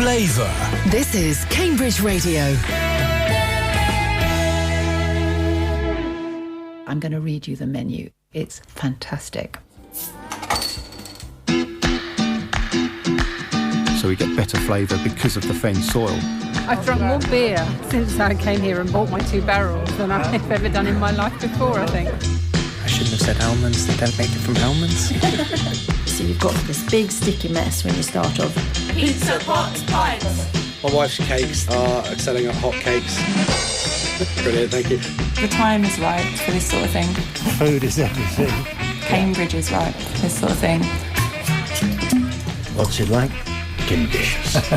Flavour. This is Cambridge Radio. I'm going to read you the menu. It's fantastic. So we get better flavour because of the fen soil. I've drunk more beer since I came here and bought my 2 barrels than I've ever done in my life before, I think. I shouldn't have said almonds. They don't make it from almonds. So you've got this big sticky mess when you start off. Pizza, pots, pints. My wife's cakes are excelling at hot cakes. Brilliant, thank you. The time is right for this sort of thing. Food is everything. Cambridge is right for this sort of thing. What's it like? Delicious.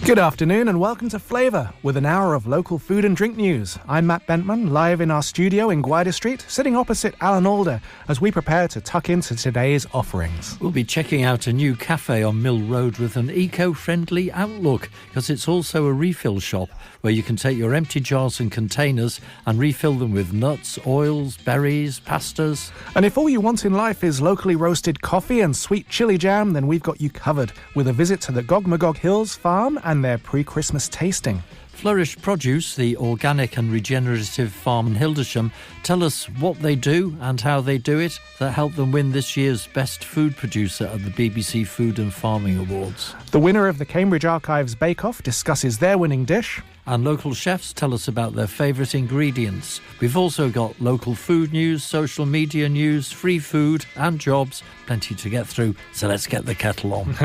Good afternoon and welcome to Flavour, with an hour of local food and drink news. I'm Matt Bentman, live in our studio in Gwydir Street, sitting opposite Alan Alder as we prepare to tuck into today's offerings. We'll be checking out a new cafe on Mill Road with an eco-friendly outlook, because it's also a refill shop where you can take your empty jars and containers and refill them with nuts, oils, berries, pastas. And if all you want in life is locally roasted coffee and sweet chili jam, then we've got you covered with a visit to the Gogmagog Hills farm and their pre-Christmas tasting. Flourish Produce, the organic and regenerative farm in Hildesheim, tell us what they do and how they do it that helped them win this year's Best Food Producer at the BBC Food and Farming Awards. The winner of the Cambridge Archives Bake Off discusses their winning dish. And local chefs tell us about their favourite ingredients. We've also got local food news, social media news, free food and jobs. Plenty to get through, so let's get the kettle on.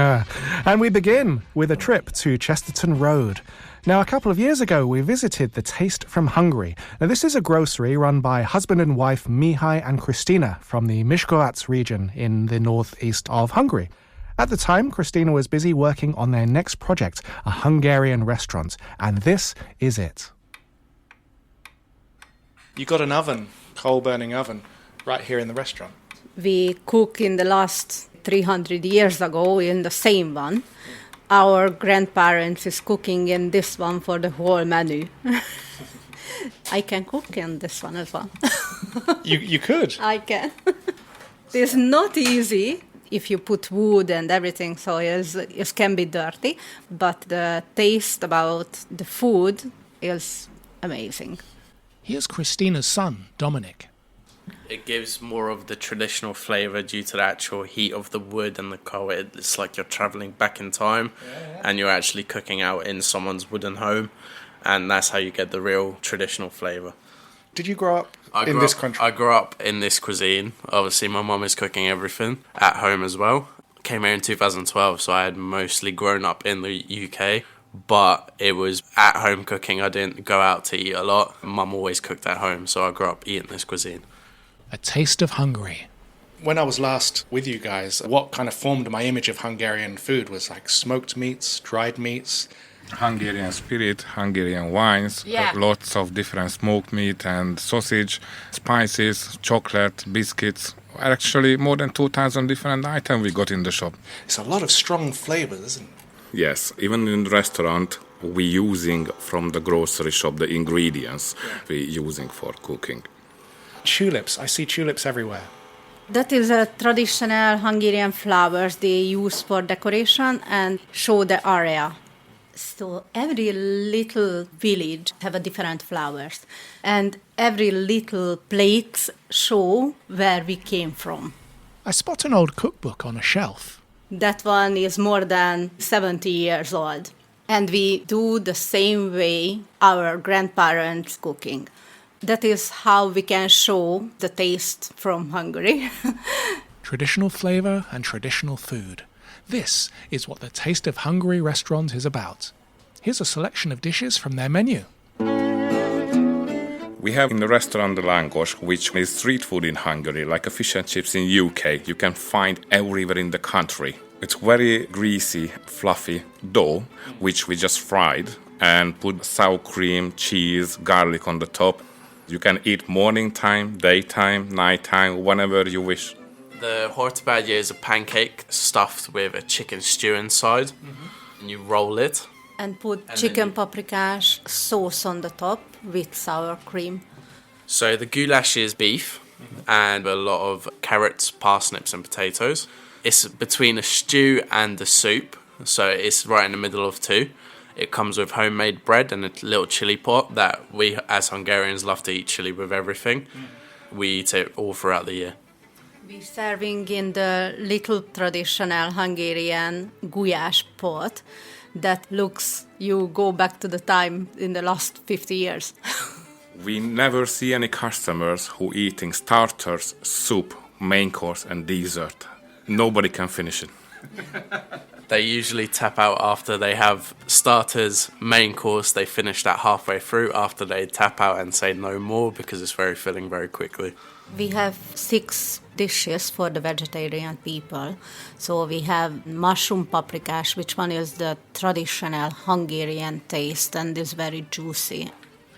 And we begin with a trip to Chesterton Road. Now, a couple of years ago, we visited the Taste from Hungary. Now, this is a grocery run by husband and wife Mihai and Christina from the Miskolc region in the northeast of Hungary. At the time, Christina was busy working on their next project, a Hungarian restaurant, and this is it. You got an oven, coal-burning oven, right here in the restaurant. We cook in the last 300 years ago in the same one. Our grandparents is cooking in this one for the whole menu. I can cook in this one as well. You could? I can. It's not easy if you put wood and everything, so it can be dirty, but the taste about the food is amazing. Here's Christina's son, Dominic. It gives more of the traditional flavour due to the actual heat of the wood and the coal. It's like you're travelling back in time and you're actually cooking out in someone's wooden home, and that's how you get the real traditional flavour. Did you grow up in this country? I grew up in this cuisine. Obviously, my mum is cooking everything at home as well. Came here in 2012, so I had mostly grown up in the UK. But it was at home cooking. I didn't go out to eat a lot. Mum always cooked at home, so I grew up eating this cuisine. A taste of Hungary. When I was last with you guys, what kind of formed my image of Hungarian food was like smoked meats, dried meats. Hungarian spirit, Hungarian wines, lots of different smoked meat and sausage, spices, chocolate, biscuits. Actually, more than 2,000 different items we got in the shop. It's a lot of strong flavours, isn't it? Yes, even in the restaurant, we using from the grocery shop the ingredients we using for cooking. Tulips, I see tulips everywhere. That is a traditional Hungarian flowers they use for decoration and show the area. So every little village have a different flowers, and every little plates show where we came from. I spot an old cookbook on a shelf. That one is more than 70 years old, and we do the same way our grandparents cooking. That is how we can show the taste from Hungary. Traditional flavour and traditional food. This is what the Taste of Hungary restaurant is about. Here's a selection of dishes from their menu. We have in the restaurant the langos, which is street food in Hungary, like a fish and chips in UK. You can find everywhere in the country. It's very greasy, fluffy dough, which we just fried and put sour cream, cheese, garlic on the top. You can eat morning time, daytime, nighttime, whenever you wish. The hortobágya is a pancake stuffed with a chicken stew inside. And you roll it. And put chicken paprikash sauce on the top with sour cream. So the goulash is beef, and a lot of carrots, parsnips and potatoes. It's between a stew and a soup, so it's right in the middle of two. It comes with homemade bread and a little chili pot that we as Hungarians love to eat chili with everything. We eat it all throughout the year. We're serving in the little traditional Hungarian gulyás pot that looks, you go back to the time in the last 50 years. We never see any customers who eating starters, soup, main course and dessert. Nobody can finish it. They usually tap out after they have starters, main course, they finish that halfway through after they tap out and say no more because it's very filling very quickly. We have 6 dishes for the vegetarian people. So we have mushroom paprikash, which one is the traditional Hungarian taste and is very juicy.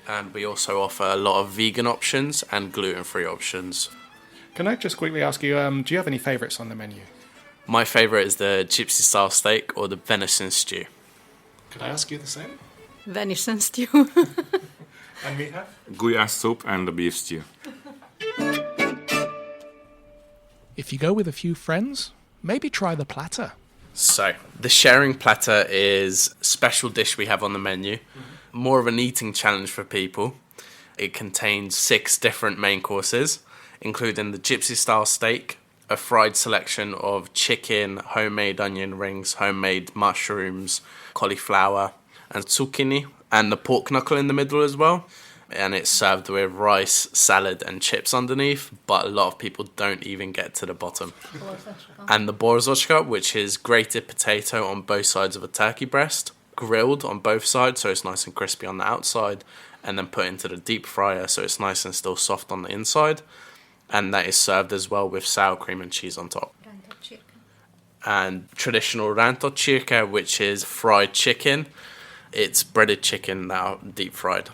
And we also offer a lot of vegan options and gluten-free options. Can I just quickly ask you, do you have any favourites on the menu? My favourite is the gypsy style steak or the venison stew. Could I ask you the same? Venison stew. And we have? Gulyás soup and the beef stew. If you go with a few friends, maybe try the platter. So, the sharing platter is a special dish we have on the menu. More of an eating challenge for people. It contains 6 different main courses, including the gypsy style steak, a fried selection of chicken, homemade onion rings, homemade mushrooms, cauliflower and zucchini, and the pork knuckle in the middle as well. And it's served with rice, salad and chips underneath, but a lot of people don't even get to the bottom. And the borzochka, which is grated potato on both sides of a turkey breast, grilled on both sides so it's nice and crispy on the outside, and then put into the deep fryer so it's nice and still soft on the inside. And that is served as well with sour cream and cheese on top. And traditional rántocsirke, which is fried chicken. It's breaded chicken now, deep fried.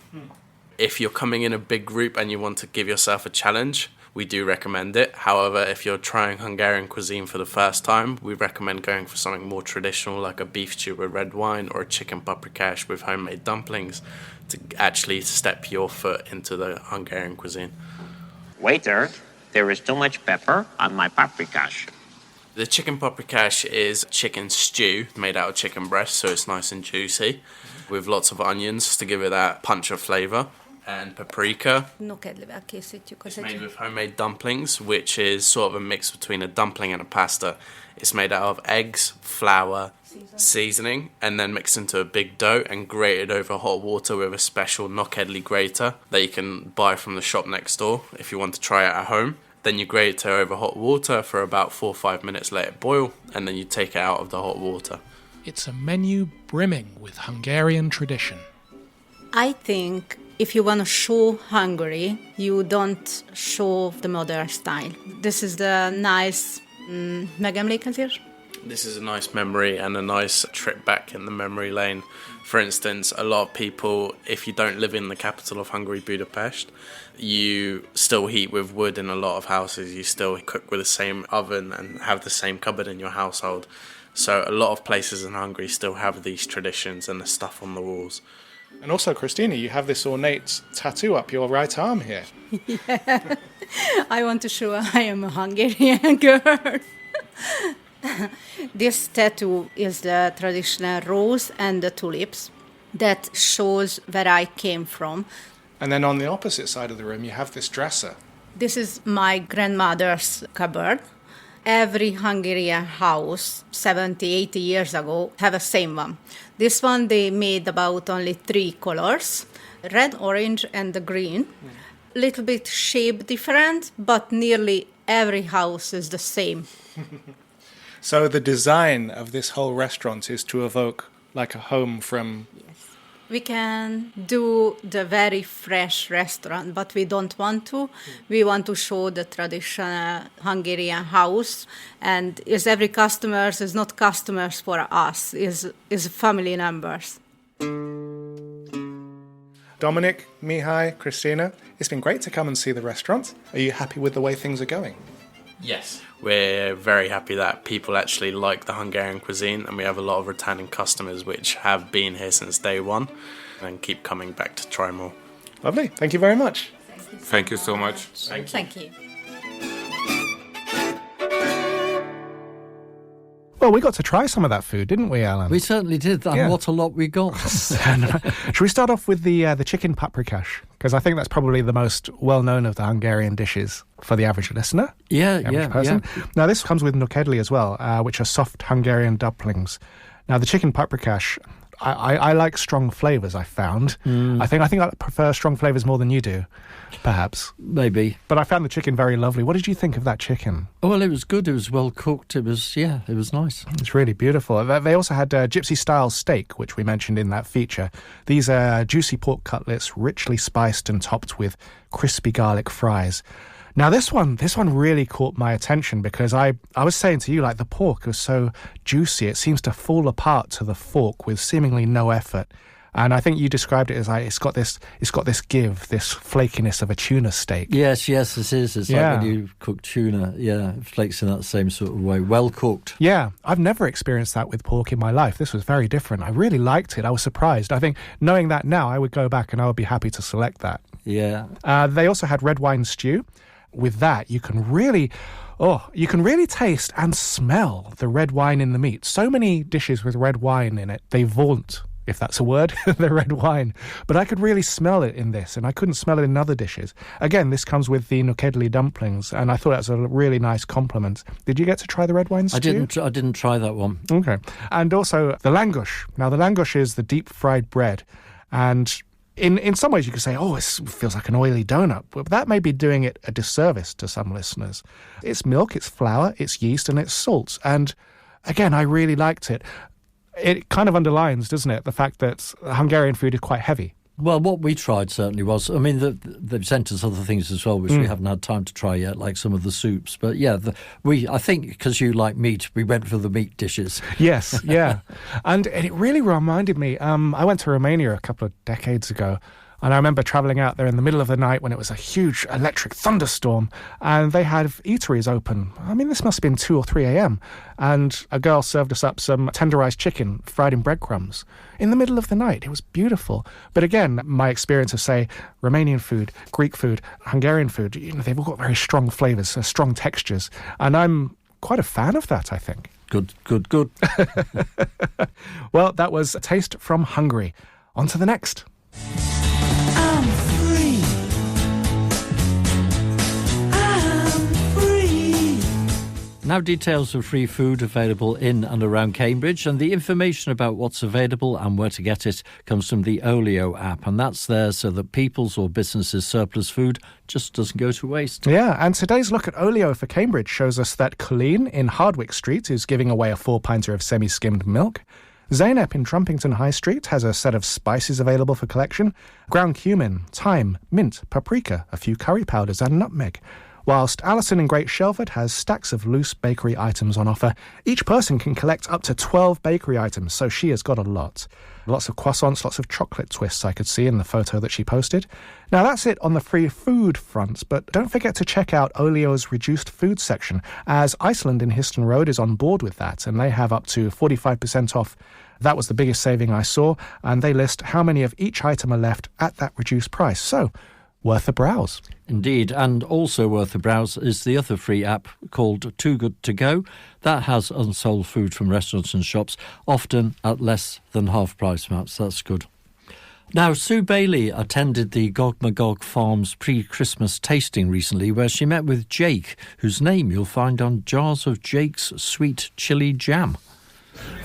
If you're coming in a big group and you want to give yourself a challenge, we do recommend it. However, if you're trying Hungarian cuisine for the first time, we recommend going for something more traditional like a beef stew with red wine or a chicken paprikash with homemade dumplings to actually step your foot into the Hungarian cuisine. Waiter, there is too much pepper on my paprikash. The chicken paprikash is chicken stew made out of chicken breast, so it's nice and juicy, with lots of onions to give it that punch of flavour, and paprika. It's made with homemade dumplings, which is sort of a mix between a dumpling and a pasta. It's made out of eggs, flour, seasoning, and then mixed into a big dough and grated over hot water with a special nokedli grater that you can buy from the shop next door if you want to try it at home. Then you grate it over hot water for about 4 or 5 minutes, let it boil, and then you take it out of the hot water. It's a menu brimming with Hungarian tradition. I think if you want to show Hungary, you don't show the modern style. This is the nice megemlékezés. This is a nice memory and a nice trip back in the memory lane. For instance, a lot of people, if you don't live in the capital of Hungary, Budapest, you still heat with wood in a lot of houses. You still cook with the same oven and have the same cupboard in your household. So a lot of places in Hungary still have these traditions and the stuff on the walls. And also, Christina, you have this ornate tattoo up your right arm here. Yeah. I want to show I am a Hungarian girl. This tattoo is the traditional rose and the tulips that shows where I came from. And then on the opposite side of the room, you have this dresser. This is my grandmother's cupboard. Every Hungarian house 70, 80 years ago have the same one. This one they made about only 3 colors, red, orange and the green. Little bit shape different, but nearly every house is the same. So the design of this whole restaurant is to evoke like a home from... Yes. We can do the very fresh restaurant, but we don't want to. We want to show the traditional Hungarian house, and is every customer is not customers for us, is family members. Dominic, Mihai, Christina, it's been great to come and see the restaurant. Are you happy with the way things are going? Yes. We're very happy that people actually like the Hungarian cuisine, and we have a lot of returning customers which have been here since day one and keep coming back to try more. Lovely. Thank you very much. Thank you so much. Thank you. Well, we got to try some of that food, didn't we, Alan? We certainly did. And what a lot we got. Should we start off with the chicken paprikash? Because I think that's probably the most well-known of the Hungarian dishes for the average listener. Yeah. Now, this comes with nukedli as well, which are soft Hungarian dumplings. Now, the chicken paprikash, I like strong flavours, I found. I think I prefer strong flavours more than you do, perhaps. Maybe. But I found the chicken very lovely. What did you think of that chicken? Oh, well, it was good. It was well cooked. It was nice. It's really beautiful. They also had gypsy-style steak, which we mentioned in that feature. These are juicy pork cutlets, richly spiced and topped with crispy garlic fries. Now, this one really caught my attention because I was saying to you, like, the pork was so juicy, it seems to fall apart to the fork with seemingly no effort. And I think you described it as like it's got this give, this flakiness of a tuna steak. Yes, it is. It's like when you cook tuna, it flakes in that same sort of way. Well cooked. Yeah, I've never experienced that with pork in my life. This was very different. I really liked it. I was surprised. I think knowing that now, I would go back and I would be happy to select that. Yeah. They also had red wine stew. With that, you can really taste and smell the red wine in the meat. So many dishes with red wine in it, they vaunt, if that's a word, the red wine. But I could really smell it in this, and I couldn't smell it in other dishes. Again, this comes with the nukedli dumplings, and I thought that was a really nice compliment. Did you get to try the red wine stew? I didn't try that one. Okay. And also the langosh. Now, the langosh is the deep-fried bread, and in some ways you could say, it feels like an oily donut, but that may be doing it a disservice to some listeners. It's milk, it's flour, it's yeast, and it's salt. And again, I really liked it. It kind of underlines, doesn't it, the fact that Hungarian food is quite heavy. Well, what we tried certainly was, I mean, they've sent us other things as well, which we haven't had time to try yet, like some of the soups. But yeah, I think because you like meat, we went for the meat dishes. Yes, yeah. And it really reminded me, I went to Romania a couple of decades ago, and I remember travelling out there in the middle of the night when it was a huge electric thunderstorm, and they had eateries open. I mean, this must have been 2 or 3 a.m, and a girl served us up some tenderised chicken fried in breadcrumbs in the middle of the night. It was beautiful. But again, my experience of, say, Romanian food, Greek food, Hungarian food, they've all got very strong flavours, strong textures, and I'm quite a fan of that, I think. Good. Well, that was a taste from Hungary. On to the next. Now details of free food available in and around Cambridge, and the information about what's available and where to get it comes from the Olio app, and that's there so that people's or businesses' surplus food just doesn't go to waste. Yeah, and today's look at Olio for Cambridge shows us that Colleen in Hardwick Street is giving away a 4-pinter of semi-skimmed milk. Zeynep in Trumpington High Street has a set of spices available for collection: ground cumin, thyme, mint, paprika, a few curry powders and nutmeg. Whilst Alison in Great Shelford has stacks of loose bakery items on offer. Each person can collect up to 12 bakery items, so she has got a lot. Lots of croissants, lots of chocolate twists I could see in the photo that she posted. Now that's it on the free food front, but don't forget to check out Olio's reduced food section, as Iceland in Histon Road is on board with that, and they have up to 45% off. That was the biggest saving I saw, and they list how many of each item are left at that reduced price. So, worth a browse. Indeed, and also worth a browse is the other free app called Too Good To Go. That has unsold food from restaurants and shops, often at less than half price, Maps. That's good. Now, Sue Bailey attended the Gog Magog Farms pre-Christmas tasting recently, where she met with Jake, whose name you'll find on jars of Jake's sweet chilli jam.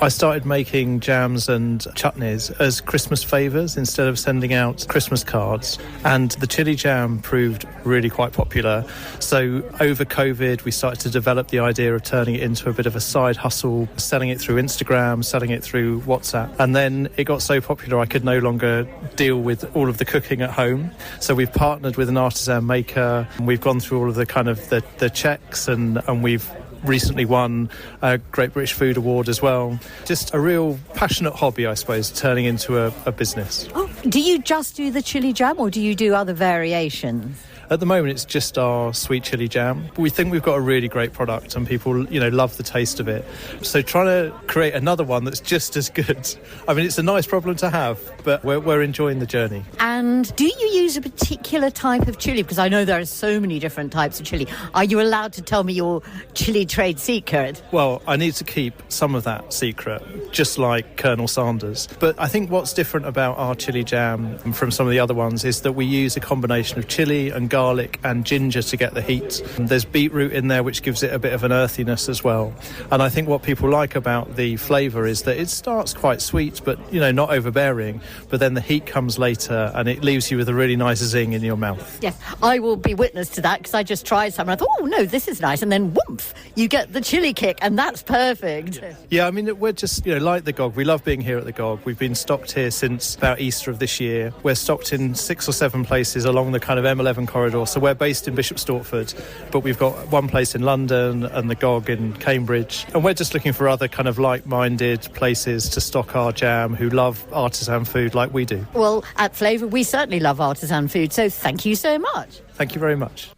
I started making jams and chutneys as Christmas favours instead of sending out Christmas cards, and the chili jam proved really quite popular. So over COVID we started to develop the idea of turning it into a bit of a side hustle, selling it through Instagram, selling it through WhatsApp, and then it got so popular I could no longer deal with all of the cooking at home. So we've partnered with an artisan maker, and we've gone through all of the kind of the checks, and we've recently won a Great British Food Award as well. Just a real passionate hobby, I suppose, turning into a business. Oh, do you just do the chili jam, or do you do other variations? At the moment, it's just our sweet chili jam. We think we've got a really great product and people, love the taste of it. So trying to create another one that's just as good. I mean, it's a nice problem to have, but we're enjoying the journey. And do you use a particular type of chili? Because I know there are so many different types of chili. Are you allowed to tell me your chili trade secret? Well, I need to keep some of that secret, just like Colonel Sanders. But I think what's different about our chili jam from some of the other ones is that we use a combination of chili and garlic and ginger to get the heat. There's beetroot in there, which gives it a bit of an earthiness as well. And I think what people like about the flavour is that it starts quite sweet, but, not overbearing. But then the heat comes later and it leaves you with a really nice zing in your mouth. Yes, I will be witness to that because I just tried some and I thought, oh, no, this is nice. And then, whoomph, you get the chili kick and that's perfect. Yeah, I mean, we're just, like the GOG. We love being here at the GOG. We've been stocked here since about Easter of this year. We're stocked in 6 or 7 places along the kind of M11 corridor. So we're based in Bishop Stortford, but we've got one place in London and the GOG in Cambridge. And we're just looking for other kind of like-minded places to stock our jam who love artisan food like we do. Well, at Flavour, we certainly love artisan food, so thank you so much. Thank you very much.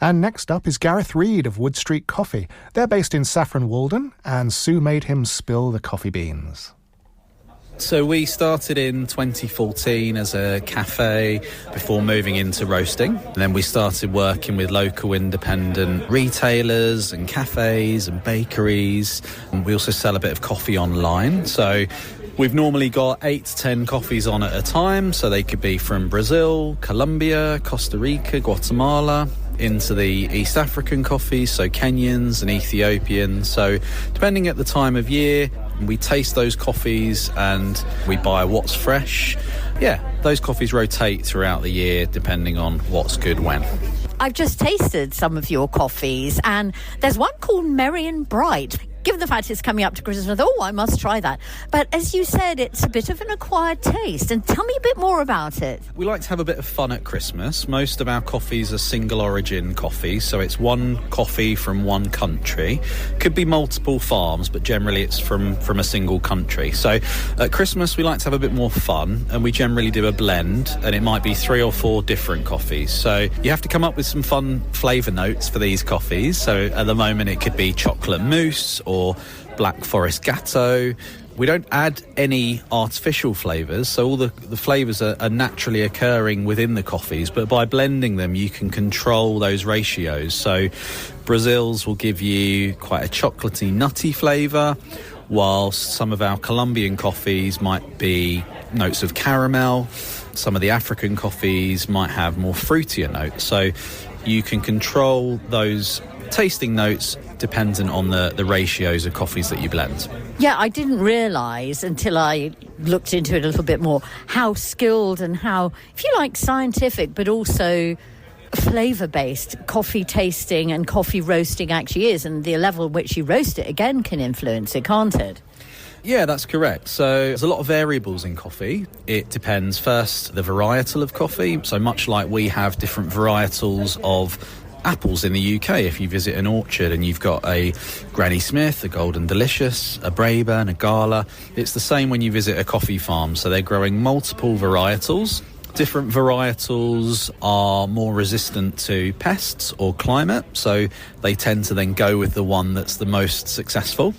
And next up is Gareth Reed of Wood Street Coffee. They're based in Saffron Walden, and Sue made him spill the coffee beans. So we started in 2014 as a cafe before moving into roasting. And then we started working with local independent retailers and cafes and bakeries. And we also sell a bit of coffee online. So we've normally got 8 to 10 coffees on at a time. So they could be from Brazil, Colombia, Costa Rica, Guatemala, into the East African coffees, so Kenyans and Ethiopians. So depending at the time of year, we taste those coffees and we buy what's fresh. Yeah, those coffees rotate throughout the year depending on what's good when. I've just tasted some of your coffees and there's one called Merry and Bright. Given the fact it's coming up to Christmas, I thought, I must try that. But as you said, it's a bit of an acquired taste. And tell me a bit more about it. We like to have a bit of fun at Christmas. Most of our coffees are single origin coffees, so it's one coffee from one country. Could be multiple farms, but generally it's from a single country. So at Christmas, we like to have a bit more fun, and we generally do a blend, and it might be 3 or 4 different coffees. So you have to come up with some fun flavour notes for these coffees. So at the moment, it could be chocolate mousse or Black Forest Gatto. We don't add any artificial flavours, so all the flavours are naturally occurring within the coffees, but by blending them you can control those ratios. So Brazil's will give you quite a chocolatey, nutty flavour, whilst some of our Colombian coffees might be notes of caramel. Some of the African coffees might have more fruitier notes. So you can control those tasting notes dependent on the ratios of coffees that you blend. Yeah, I didn't realise until I looked into it a little bit more how skilled and how, if you like, scientific, but also flavour-based coffee tasting and coffee roasting actually is, and the level at which you roast it, again, can influence it, can't it? Yeah, that's correct. So there's a lot of variables in coffee. It depends, first, the varietal of coffee. So much like we have different varietals of apples in the UK, if you visit an orchard and you've got a Granny Smith, a Golden Delicious, a Braeburn, a Gala, it's the same when you visit a coffee farm. So they're growing multiple varietals. Different varietals are more resistant to pests or climate, so they tend to then go with the one that's the most successful.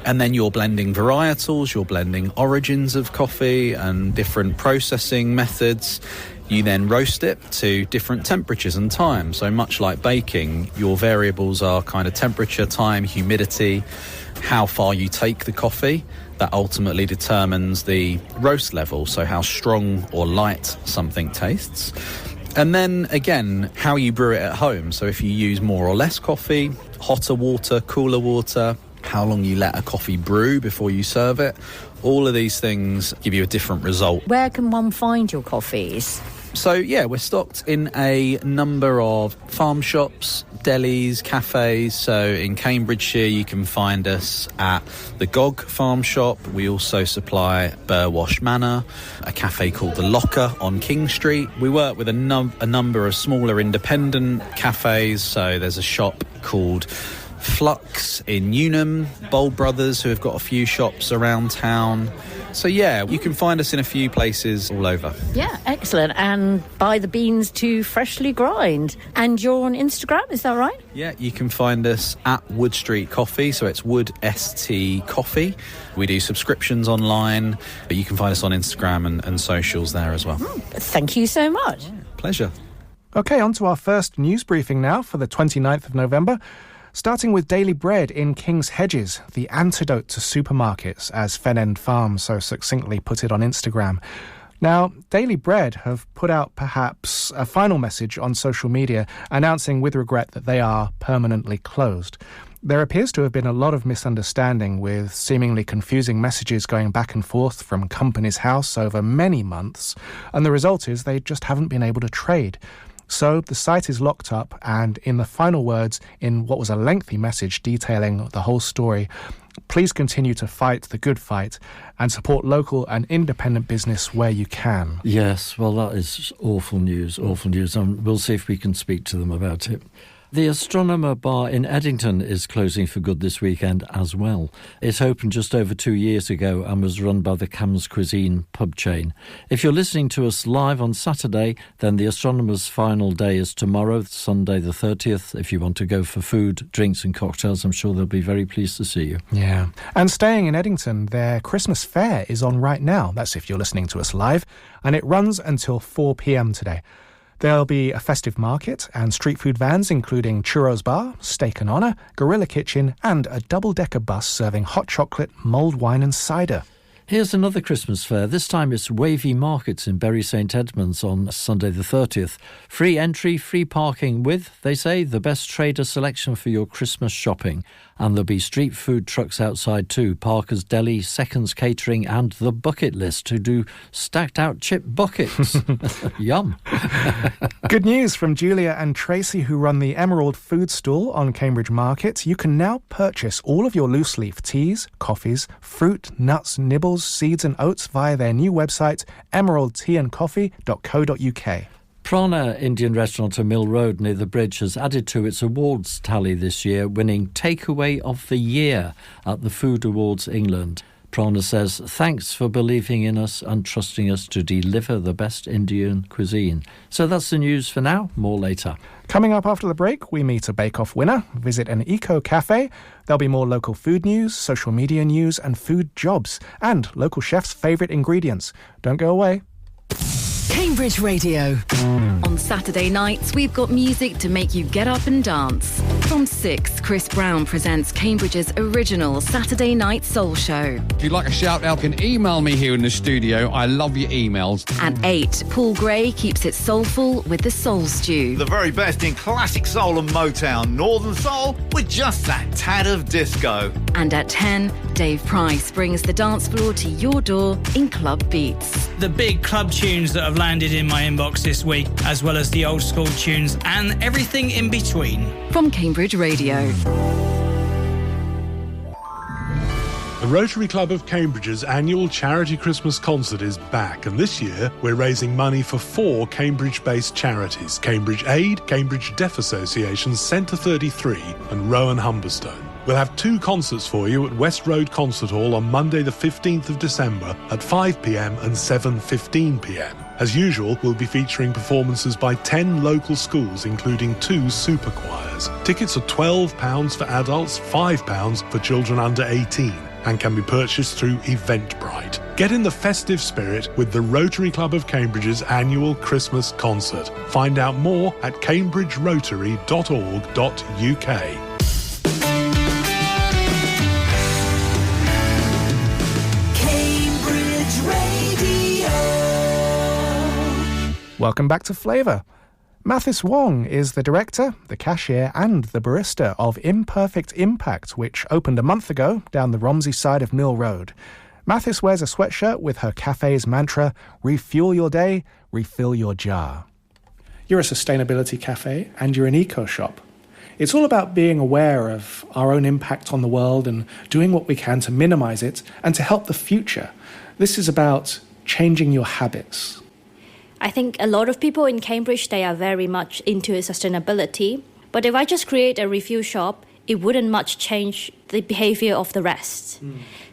And then you're blending varietals, you're blending origins of coffee and different processing methods. You then roast it to different temperatures and time. So much like baking, your variables are kind of temperature, time, humidity, how far you take the coffee. That ultimately determines the roast level, so how strong or light something tastes. And then, again, how you brew it at home. So if you use more or less coffee, hotter water, cooler water, how long you let a coffee brew before you serve it. All of these things give you a different result. Where can one find your coffees? So, yeah, we're stocked in a number of farm shops, delis, cafes. So in Cambridgeshire, you can find us at the GOG farm shop. We also supply Burwash Manor, a cafe called The Locker on King Street. We work with a number of smaller independent cafes. So there's a shop called Flux in Newnham, Bold Brothers, who have got a few shops around town. So yeah, you can find us in a few places all over. Yeah, excellent. And buy the beans to freshly grind. And you're on Instagram, is that right? Yeah, you can find us at Wood Street Coffee, so it's Wood ST Coffee. We do subscriptions online, but you can find us on Instagram and socials there as well. Thank you so much. Pleasure. OK, on to our first news briefing now for the 29th of November. Starting with Daily Bread in King's Hedges, the antidote to supermarkets, as Fenend Farms so succinctly put it on Instagram. Now, Daily Bread have put out perhaps a final message on social media announcing with regret that they are permanently closed. There appears to have been a lot of misunderstanding with seemingly confusing messages going back and forth from Companies House over many months, and the result is they just haven't been able to trade. So the site is locked up, and in the final words, in what was a lengthy message detailing the whole story, please continue to fight the good fight and support local and independent business where you can. Yes, well, that is awful news, and we'll see if we can speak to them about it. The Astronomer Bar in Eddington is closing for good this weekend as well. It opened just over 2 years ago and was run by the Cam's Cuisine pub chain. If you're listening to us live on Saturday, then the Astronomer's final day is tomorrow, Sunday the 30th. If you want to go for food, drinks and cocktails, I'm sure they'll be very pleased to see you. Yeah. And staying in Eddington, their Christmas fair is on right now. That's if you're listening to us live. And it runs until 4 p.m. today. There'll be a festive market and street food vans including Churros Bar, Steak and Honour, Gorilla Kitchen and a double-decker bus serving hot chocolate, mulled wine and cider. Here's another Christmas fair. This time it's Wavy Markets in Bury St Edmunds on Sunday the 30th. Free entry, free parking with, they say, the best trader selection for your Christmas shopping. And there'll be street food trucks outside too. Parker's Deli, Seconds Catering and The Bucket List, who do stacked out chip buckets. Yum. Good news from Julia and Tracy, who run the Emerald Food Stall on Cambridge Market. You can now purchase all of your loose leaf teas, coffees, fruit, nuts, nibbles, seeds and oats via their new website, emeraldteaandcoffee.co.uk. Prana Indian Restaurant on Mill Road near the bridge has added to its awards tally this year, winning Takeaway of the Year at the Food Awards England. Prana says, thanks for believing in us and trusting us to deliver the best Indian cuisine. So that's the news for now. More later. Coming up after the break, we meet a bake-off winner, visit an eco-cafe. There'll be more local food news, social media news and food jobs, and local chefs' favourite ingredients. Don't go away. Cambridge Radio. On Saturday nights, we've got music to make you get up and dance. From 6, Chris Brown presents Cambridge's original Saturday night soul show. If you'd like a shout out, you can email me here in the studio. I love your emails. At 8, Paul Gray keeps it soulful with the Soul Stew. The very best in classic soul and Motown, Northern Soul with just that tad of disco. And at 10, Dave Price brings the dance floor to your door in Club Beats. The big club tunes that have landed in my inbox this week, as well as the old school tunes and everything in between. From Cambridge Radio. The Rotary Club of Cambridge's annual charity Christmas concert is back, and this year we're raising money for 4 Cambridge-based charities: Cambridge Aid, Cambridge Deaf Association, Centre 33 and Rowan Humberstone. We'll have 2 concerts for you at West Road Concert Hall on Monday the 15th of December at 5 p.m. and 7:15 p.m. As usual, we'll be featuring performances by 10 local schools, including 2 super choirs. Tickets are £12 for adults, £5 for children under 18, and can be purchased through Eventbrite. Get in the festive spirit with the Rotary Club of Cambridge's annual Christmas concert. Find out more at cambridgerotary.org.uk. Welcome back to Flavour. Mathis Wong is the director, the cashier and the barista of Imperfect Impact, which opened a month ago down the Romsey side of Mill Road. Mathis wears a sweatshirt with her cafe's mantra, refuel your day, refill your jar. You're a sustainability cafe and you're an eco shop. It's all about being aware of our own impact on the world and doing what we can to minimise it and to help the future. This is about changing your habits. I think a lot of people in Cambridge, they are very much into sustainability. But if I just create a refuel shop, it wouldn't much change the behavior of the rest.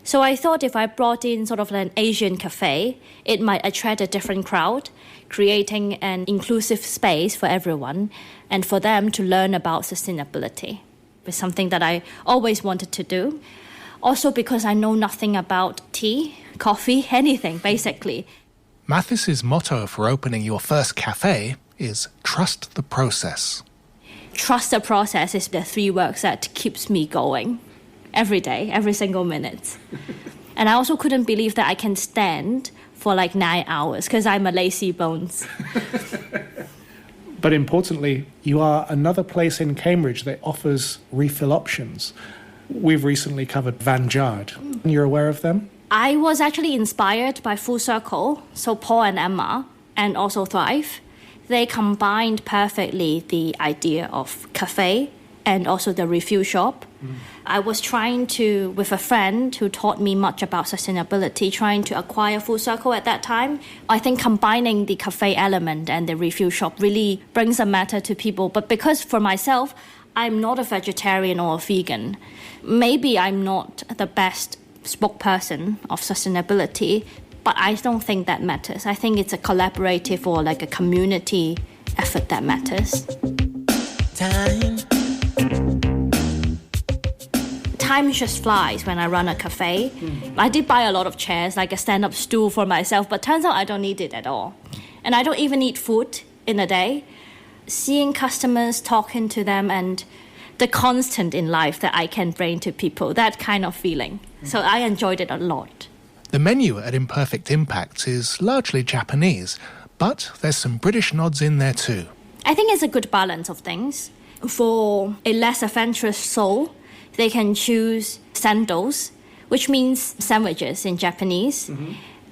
So I thought if I brought in sort of an Asian cafe, it might attract a different crowd, creating an inclusive space for everyone and for them to learn about sustainability. It's something that I always wanted to do. Also because I know nothing about tea, coffee, anything, basically. Mathis's motto for opening your first cafe is trust the process. Trust the process is the 3 words that keeps me going every day, every single minute. And I also couldn't believe that I can stand for like 9 hours because I'm a lazy bones. But importantly, you are another place in Cambridge that offers refill options. We've recently covered Vanguard. You're aware of them? I was actually inspired by Full Circle, so Paul and Emma, and also Thrive. They combined perfectly the idea of cafe and also the refuel shop. I was trying to, with a friend who taught me much about sustainability, trying to acquire Full Circle at that time. I think combining the cafe element and the refuel shop really brings a matter to people. But because for myself, I'm not a vegetarian or a vegan, maybe I'm not the best spokesperson of sustainability, but I don't think that matters. I think it's a collaborative or like a community effort that matters. Time just flies when I run a cafe. I did buy a lot of chairs, like a stand-up stool for myself, but turns out I don't need it at all. And I don't even eat food in a day. Seeing customers, talking to them, and the constant in life that I can bring to people, that kind of feeling. So I enjoyed it a lot. The menu at Imperfect Impact is largely Japanese, but there's some British nods in there too. I think it's a good balance of things. For a less adventurous soul, they can choose sandals, which means sandwiches in Japanese,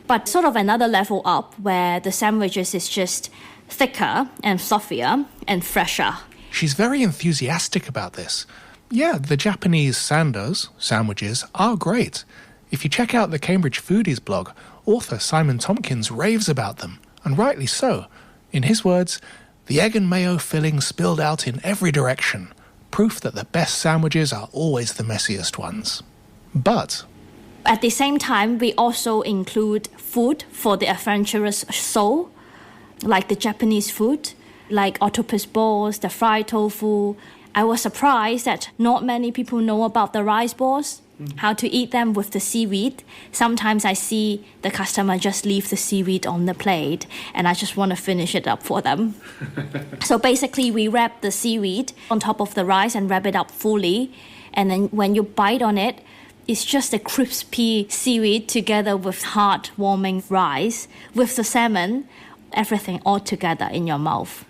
but sort of another level up where the sandwiches is just thicker and fluffier and fresher. She's very enthusiastic about this. Yeah, the Japanese sandos, sandwiches, are great. If you check out the Cambridge Foodies blog, author Simon Tompkins raves about them, and rightly so. In his words, the egg and mayo filling spilled out in every direction, proof that the best sandwiches are always the messiest ones. But at the same time, we also include food for the adventurous soul, like the Japanese food, like octopus balls, the fried tofu. I was surprised that not many people know about the rice balls, how to eat them with the seaweed. Sometimes I see the customer just leave the seaweed on the plate and I just want to finish it up for them. So basically we wrap the seaweed on top of the rice and wrap it up fully. And then when you bite on it, it's just a crispy seaweed together with heartwarming rice, with the salmon, everything all together in your mouth.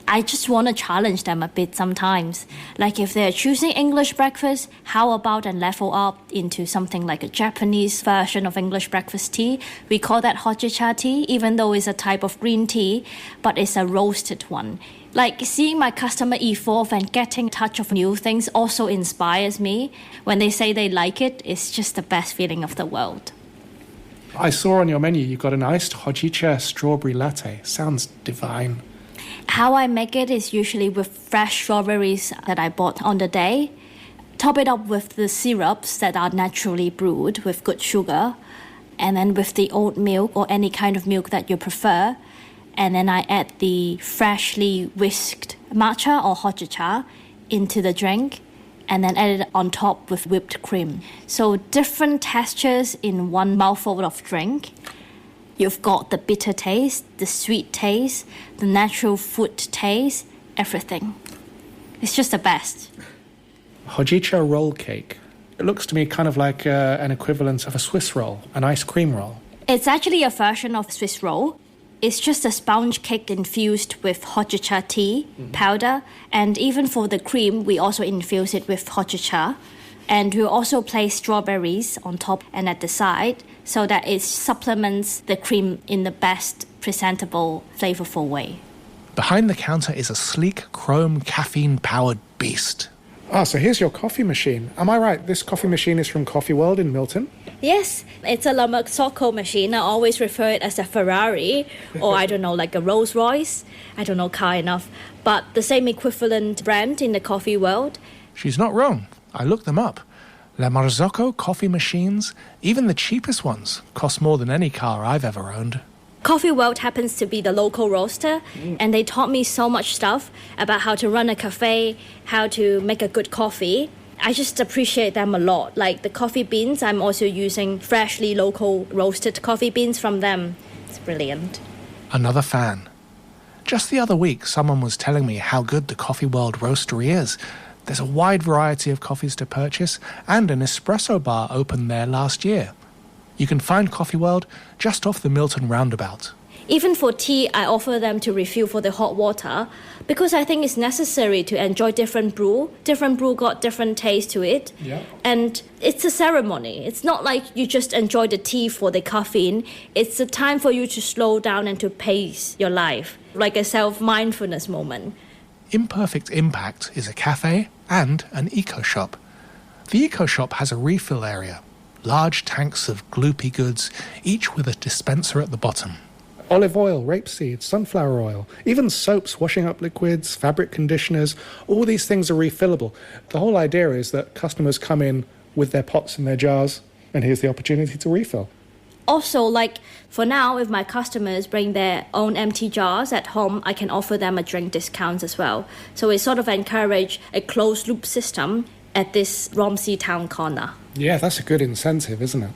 I just want to challenge them a bit sometimes. Like if they're choosing English breakfast, how about and level up into something like a Japanese version of English breakfast tea? We call that hojicha tea, even though it's a type of green tea, but it's a roasted one. Like seeing my customer evolve and getting a touch of new things also inspires me. When they say they like it, it's just the best feeling of the world. I saw on your menu you've got an iced hojicha strawberry latte. Sounds divine. How I make it is usually with fresh strawberries that I bought on the day. Top it up with the syrups that are naturally brewed with good sugar, and then with the oat milk or any kind of milk that you prefer. And then I add the freshly whisked matcha or hojicha into the drink, and then add it on top with whipped cream. So different textures in one mouthful of drink. You've got the bitter taste, the sweet taste, the natural fruit taste, everything. It's just the best. Hojicha roll cake. It looks to me kind of like an equivalent of a Swiss roll, an ice cream roll. It's actually a version of Swiss roll. It's just a sponge cake infused with hojicha tea powder. And even for the cream, we also infuse it with hojicha. And we also place strawberries on top and at the side so that it supplements the cream in the best presentable, flavorful way. behind the counter is a sleek, chrome, caffeine-powered beast. Ah, so here's your coffee machine. Am I right? This coffee machine is from Coffee World in Milton? Yes, it's a Lamaxoco machine. I always refer it as a Ferrari or, I don't know, like a Rolls Royce. I don't know car enough. But the same equivalent brand in the coffee world. She's not wrong. I looked them up. Le Marzocco coffee machines, even the cheapest ones, cost more than any car I've ever owned. Coffee World happens to be the local roaster, and they taught me so much stuff about how to run a cafe, how to make a good coffee. I just appreciate them a lot. Like the coffee beans, I'm also using freshly local roasted coffee beans from them. It's brilliant. Another fan. Just the other week, someone was telling me how good the Coffee World roastery is. There's a wide variety of coffees to purchase, and an espresso bar opened there last year. You can find Coffee World just off the Milton roundabout. Even for tea, I offer them to refill for the hot water because I think it's necessary to enjoy different brew. Different brew got different taste to it. Yeah. And it's a ceremony. It's not like you just enjoy the tea for the caffeine. It's a time for you to slow down and to pace your life, like a self-mindfulness moment. Imperfect Impact is a cafe and an eco-shop. The eco-shop has a refill area, large tanks of gloopy goods, each with a dispenser at the bottom. Olive oil, rapeseed, sunflower oil, even soaps, washing up liquids, fabric conditioners, all these things are refillable. The whole idea is that customers come in with their pots and their jars, and here's the opportunity to refill. Also, like for now, if my customers bring their own empty jars at home, I can offer them a drink discount as well. So it sort of encourage a closed loop system at this Romsey town corner. Yeah, that's a good incentive, isn't it?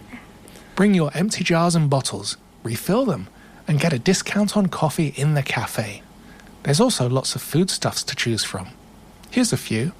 Bring your empty jars and bottles, refill them, and get a discount on coffee in the cafe. There's also lots of foodstuffs to choose from. Here's a few.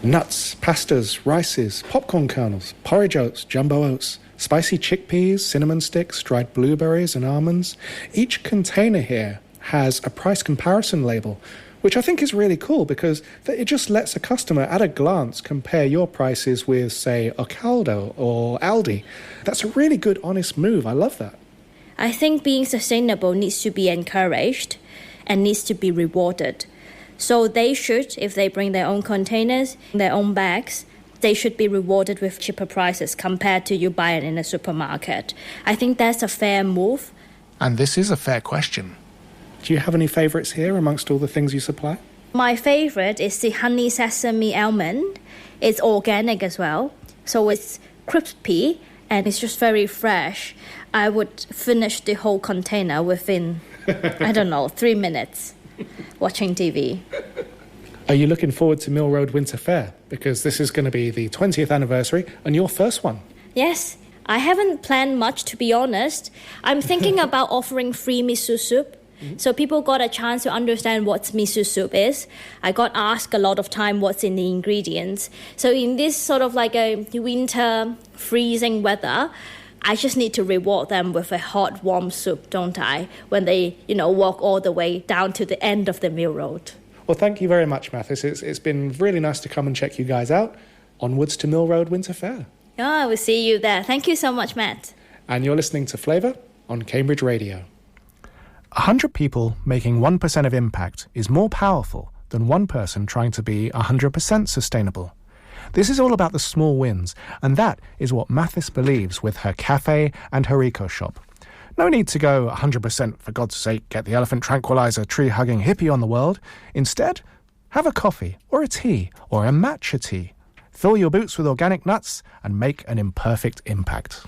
Nuts, pastas, rices, popcorn kernels, porridge oats, jumbo oats, spicy chickpeas, cinnamon sticks, dried blueberries and almonds. Each container here has a price comparison label, which I think is really cool because it just lets a customer at a glance compare your prices with, say, Ocaldo or Aldi. That's a really good, honest move. I love that. I think being sustainable needs to be encouraged and needs to be rewarded. So they should, if they bring their own containers, their own bags, they should be rewarded with cheaper prices compared to you buying in a supermarket. I think that's a fair move. And this is a fair question. Do you have any favourites here amongst all the things you supply? My favourite is the honey sesame almond. It's organic as well, so it's crispy and it's just very fresh. I would finish the whole container within, 3 minutes watching TV. Are you looking forward to Mill Road Winter Fair? Because this is going to be the 20th anniversary and your first one. Yes, I haven't planned much, to be honest. I'm thinking about offering free miso soup. So people got a chance to understand what miso soup is. I got asked a lot of time what's in the ingredients. So in this sort of like a winter freezing weather, I just need to reward them with a hot, warm soup, don't I? When they, walk all the way down to the end of the Mill Road. Well, thank you very much, Mathis. It's been really nice to come and check you guys out. Onwards to Mill Road Winter Fair. I will see you there. Thank you so much, Matt. And you're listening to Flavour on Cambridge Radio. 100 people making 1% of impact is more powerful than one person trying to be 100% sustainable. This is all about the small wins, and that is what Mathis believes with her cafe and her eco-shop. No need to go 100%, for God's sake, get the elephant tranquilizer tree-hugging hippie on the world. Instead, have a coffee or a tea or a matcha tea. Fill your boots with organic nuts and make an imperfect impact.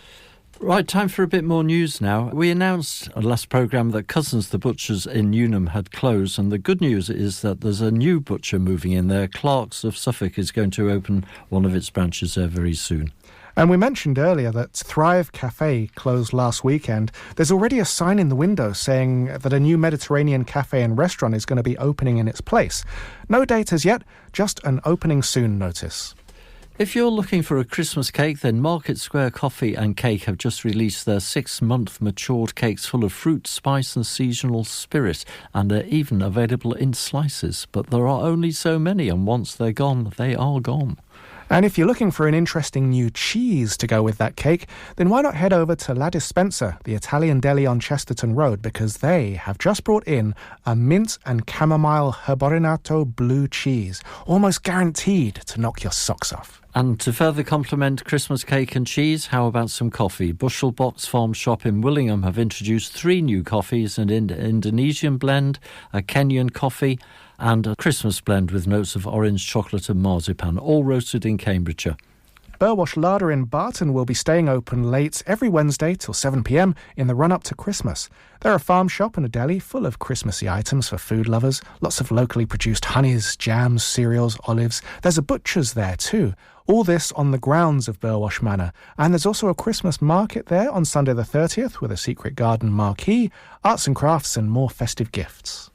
Right, time for a bit more news now. We announced on last programme that Cousins the Butchers in Newnham had closed, and the good news is that there's a new butcher moving in there. Clark's of Suffolk is going to open one of its branches there very soon. And we mentioned earlier that Thrive Cafe closed last weekend. There's already a sign in the window saying that a new Mediterranean cafe and restaurant is going to be opening in its place. No date as yet, just an opening soon notice. If you're looking for a Christmas cake, then Market Square Coffee and Cake have just released their 6-month matured cakes full of fruit, spice and seasonal spirit, and they're even available in slices. But there are only so many, and once they're gone, they are gone. And if you're looking for an interesting new cheese to go with that cake, then why not head over to La Dispensa, the Italian deli on Chesterton Road, because they have just brought in a mint and chamomile herborinato blue cheese, almost guaranteed to knock your socks off. And to further complement Christmas cake and cheese, how about some coffee? Bushel Box Farm Shop in Willingham have introduced 3 new coffees, an Indonesian blend, a Kenyan coffee and a Christmas blend with notes of orange, chocolate and marzipan, all roasted in Cambridgeshire. Burwash Larder in Barton will be staying open late every Wednesday till 7 p.m. in the run-up to Christmas. They're a farm shop and a deli full of Christmassy items for food lovers, lots of locally produced honeys, jams, cereals, olives. There's a butcher's there too. All this on the grounds of Burwash Manor. And there's also a Christmas market there on Sunday the 30th with a secret garden marquee, arts and crafts and more festive gifts.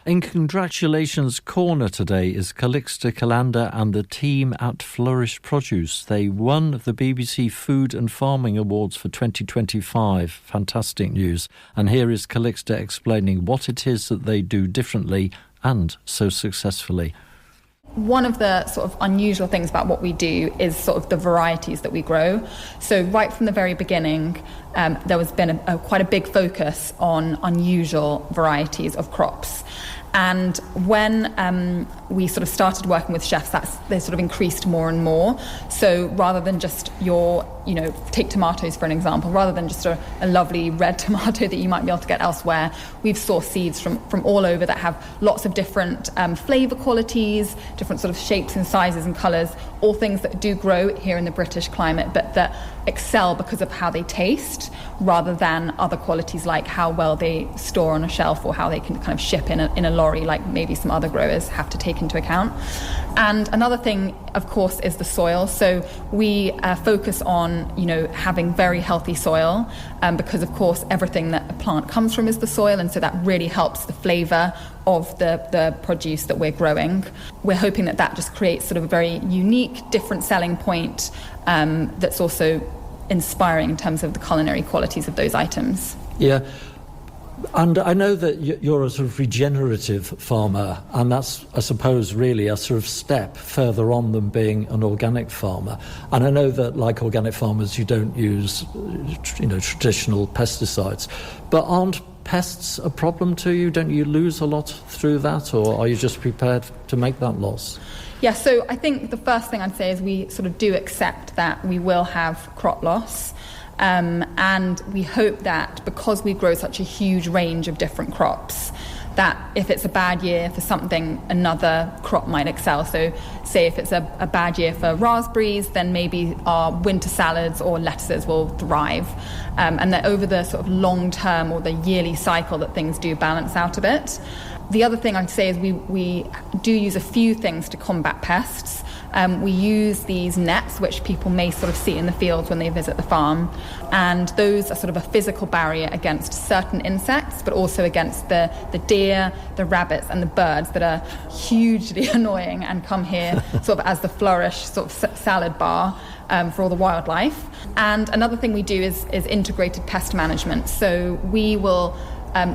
In Congratulations Corner today is Calixta Callanda and the team at Flourish Produce. They won the BBC Food and Farming Awards for 2025. Fantastic news. And here is Calixta explaining what it is that they do differently and so successfully. One of the sort of unusual things about what we do is sort of the varieties that we grow. So right from the very beginning, there has been quite a big focus on unusual varieties of crops. And when we sort of started working with chefs, they sort of increased more and more. So rather than just take tomatoes for an example, rather than just a lovely red tomato that you might be able to get elsewhere, we've sourced seeds from all over that have lots of different flavour qualities, different sort of shapes and sizes and colours, all things that do grow here in the British climate, but that excel because of how they taste, rather than other qualities like how well they store on a shelf or how they can kind of ship in a lorry, like maybe some other growers have to take into account. And another thing, of course, is the soil. So we focus on, having very healthy soil, because, of course, everything that a plant comes from is the soil, and so that really helps the flavour of the produce that we're growing. We're hoping that just creates sort of a very unique, different selling point that's also inspiring in terms of the culinary qualities of those items. Yeah. And I know that you're a sort of regenerative farmer, and that's, I suppose, really a sort of step further on than being an organic farmer. And I know that, like organic farmers, you don't use, traditional pesticides. But aren't pests a problem to you? Don't you lose a lot through that, or are you just prepared to make that loss? Yeah, so I think the first thing I'd say is we sort of do accept that we will have crop loss. And we hope that because we grow such a huge range of different crops, that if it's a bad year for something, another crop might excel. So say if it's a bad year for raspberries, then maybe our winter salads or lettuces will thrive. And that over the sort of long term or the yearly cycle that things do balance out a bit. The other thing I'd say is we do use a few things to combat pests. We use these nets, which people may sort of see in the fields when they visit the farm, and those are sort of a physical barrier against certain insects, but also against the deer, the rabbits and the birds that are hugely annoying and come here sort of as the Flourish sort of salad bar for all the wildlife. And another thing we do is integrated pest management. So we will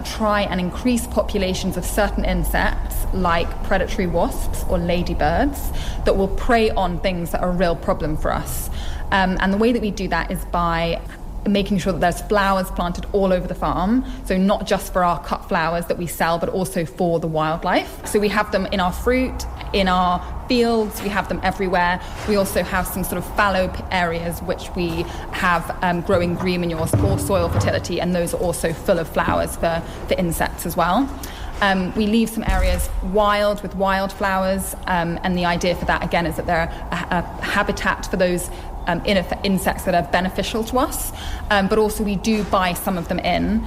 try and increase populations of certain insects like predatory wasps or ladybirds that will prey on things that are a real problem for us. And the way that we do that is by making sure that there's flowers planted all over the farm, so not just for our cut flowers that we sell, but also for the wildlife. So we have them in our fruit, in our fields, we have them everywhere. We also have some sort of fallow areas which we have growing green manures for soil fertility, and those are also full of flowers for insects as well. We leave some areas wild with wildflowers, and the idea for that again is that they're a habitat for those insects that are beneficial to us, but also we do buy some of them in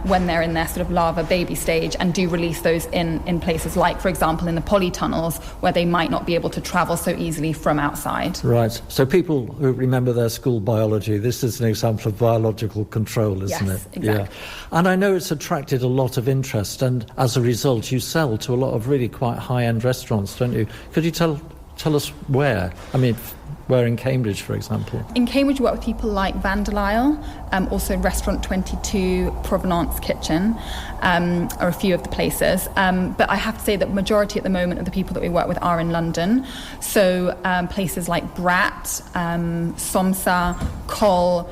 when they're in their sort of larva baby stage, and do release those in places like, for example, in the polytunnels where they might not be able to travel so easily from outside. Right. So people who remember their school biology, this is an example of biological control, isn't it? Yes, exactly. Yeah. And I know it's attracted a lot of interest, and as a result you sell to a lot of really quite high-end restaurants, don't you? Could you tell us where? I mean, where in Cambridge, for example? In Cambridge, we work with people like Vandelisle, also Restaurant 22, Provenance Kitchen, are a few of the places. But I have to say that majority at the moment of the people that we work with are in London. So places like Brat, Somsa, Col,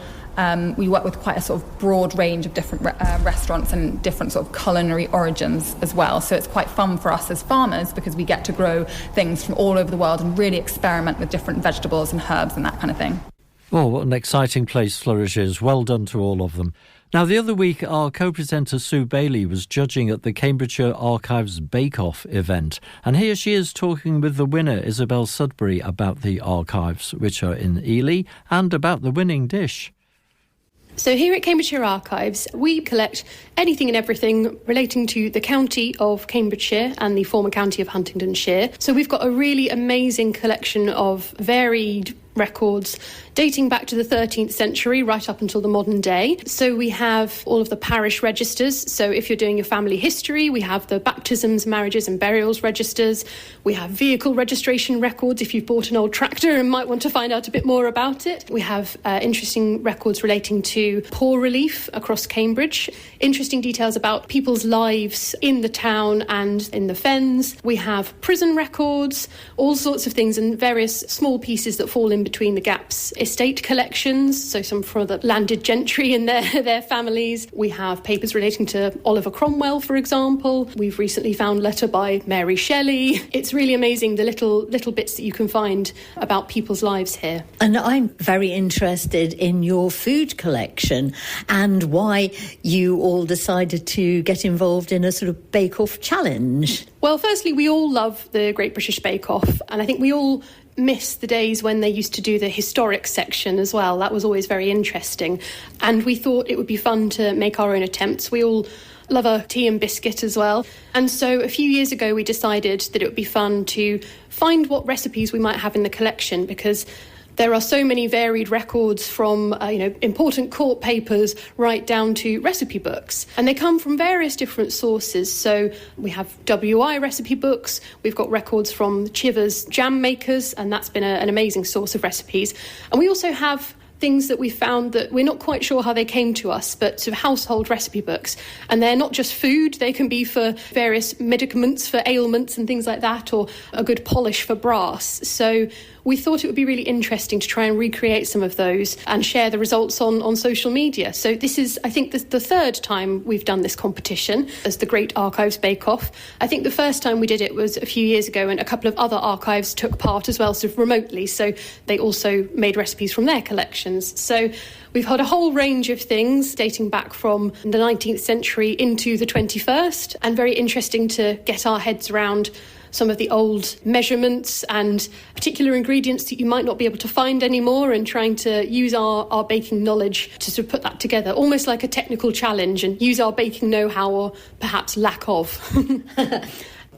We work with quite a sort of broad range of different restaurants and different sort of culinary origins as well. So it's quite fun for us as farmers because we get to grow things from all over the world and really experiment with different vegetables and herbs and that kind of thing. Oh, what an exciting place Flourish is. Well done to all of them. Now, the other week, our co-presenter Sue Bailey was judging at the Cambridgeshire Archives Bake-Off event. And here she is talking with the winner, Isabel Sudbury, about the archives, which are in Ely, and about the winning dish. So here at Cambridgeshire Archives, we collect anything and everything relating to the county of Cambridgeshire and the former county of Huntingdonshire. So we've got a really amazing collection of varied records dating back to the 13th century right up until the modern day. So we have all of the parish registers. So if you're doing your family history, we have the baptisms, marriages and burials registers. We have vehicle registration records if you've bought an old tractor and might want to find out a bit more about it. We have interesting records relating to poor relief across Cambridge. Interesting details about people's lives in the town and in the fens. We have prison records, all sorts of things, and various small pieces that fall in between the gaps. Estate collections, so some for the landed gentry and their families. We have papers relating to Oliver Cromwell, for example. We've recently found a letter by Mary Shelley. It's really amazing the little bits that you can find about people's lives here. And I'm very interested in your food collection and why you all decided to get involved in a sort of bake-off challenge. Well, firstly, we all love the Great British Bake Off, and I think we all miss the days when they used to do the historic section as well. That was always very interesting. And we thought it would be fun to make our own attempts. We all love a tea and biscuit as well. And so a few years ago, we decided that it would be fun to find what recipes we might have in the collection, because there are so many varied records from important court papers right down to recipe books. And they come from various different sources. So we have WI recipe books. We've got records from Chivers jam makers, and that's been an amazing source of recipes. And we also have things that we found that we're not quite sure how they came to us, but sort of household recipe books. And they're not just food, they can be for various medicaments, for ailments and things like that, or a good polish for brass. So we thought it would be really interesting to try and recreate some of those and share the results on social media. So this is, I think, the third time we've done this competition as the Great Archives Bake Off. I think the first time we did it was a few years ago, and a couple of other archives took part as well, sort of remotely. So they also made recipes from their collections. So we've had a whole range of things dating back from the 19th century into the 21st, and very interesting to get our heads around some of the old measurements and particular ingredients that you might not be able to find anymore, and trying to use our baking knowledge to sort of put that together, almost like a technical challenge, and use our baking know-how, or perhaps lack of.